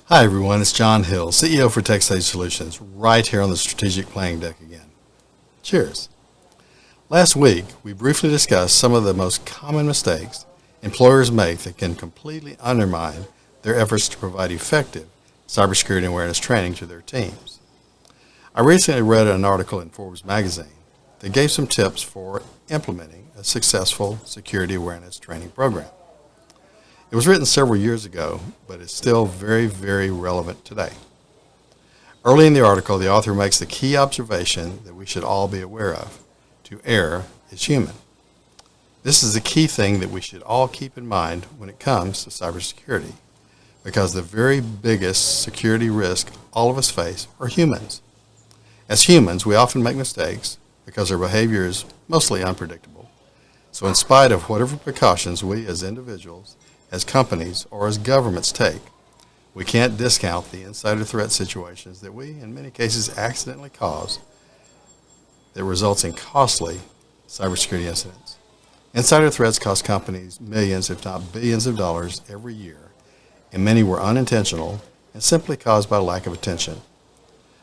Hi everyone, it's John Hill, CEO for TechStage Solutions, right here on the strategic planning deck again. Cheers. Last week, we briefly discussed some of the most common mistakes employers make that can completely undermine their efforts to provide effective cybersecurity awareness training to their teams. I recently read an article in Forbes magazine that gave some tips for implementing a successful security awareness training program. It was written several years ago, but it's still very, very relevant today. Early in the article, the author makes the key observation that we should all be aware of. To err is human. This is the key thing that we should all keep in mind when it comes to cybersecurity, because the very biggest security risk all of us face are humans. As humans, we often make mistakes because our behavior is mostly unpredictable. So in spite of whatever precautions we as individuals, as companies, or as governments take, we can't discount the insider threat situations that we, in many cases, accidentally cause that results in costly cybersecurity incidents. Insider threats cost companies millions, if not billions of dollars every year, and many were unintentional and simply caused by lack of attention.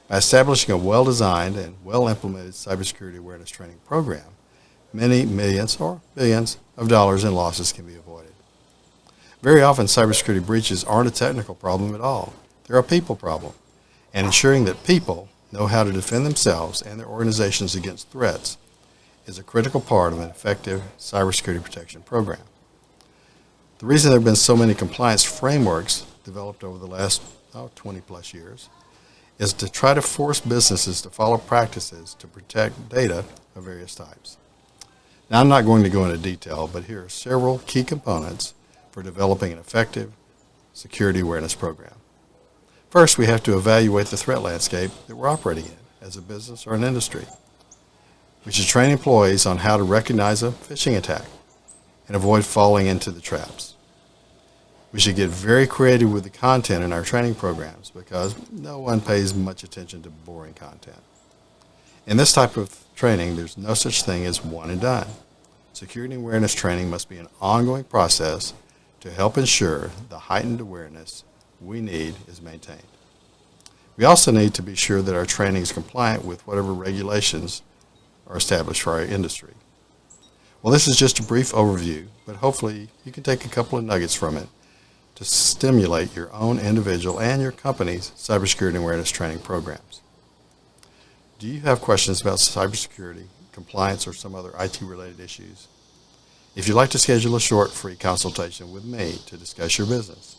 By establishing a well-designed and well-implemented cybersecurity awareness training program, many millions or billions of dollars in losses can be avoided. Very often, cybersecurity breaches aren't a technical problem at all. They're a people problem, and ensuring that people know how to defend themselves and their organizations against threats is a critical part of an effective cybersecurity protection program. The reason there have been so many compliance frameworks developed over the last 20 plus years is to try to force businesses to follow practices to protect data of various types. Now, I'm not going to go into detail, but here are several key components for developing an effective security awareness program. First, we have to evaluate the threat landscape that we're operating in as a business or an industry. We should train employees on how to recognize a phishing attack and avoid falling into the traps. We should get very creative with the content in our training programs because no one pays much attention to boring content. In this type of training, there's no such thing as one and done. Security awareness training must be an ongoing process to help ensure the heightened awareness we need is maintained. We also need to be sure that our training is compliant with whatever regulations are established for our industry. Well, this is just a brief overview, but hopefully you can take a couple of nuggets from it to stimulate your own individual and your company's cybersecurity awareness training programs. Do you have questions about cybersecurity, compliance, or some other IT-related issues? If you'd like to schedule a short free consultation with me to discuss your business,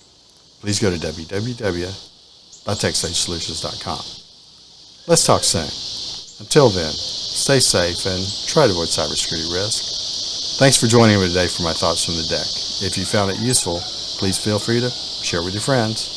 please go to www.techstagesolutions.com. Let's talk soon. Until then, stay safe and try to avoid cybersecurity risk. Thanks for joining me today for my thoughts from the deck. If you found it useful, please feel free to share with your friends.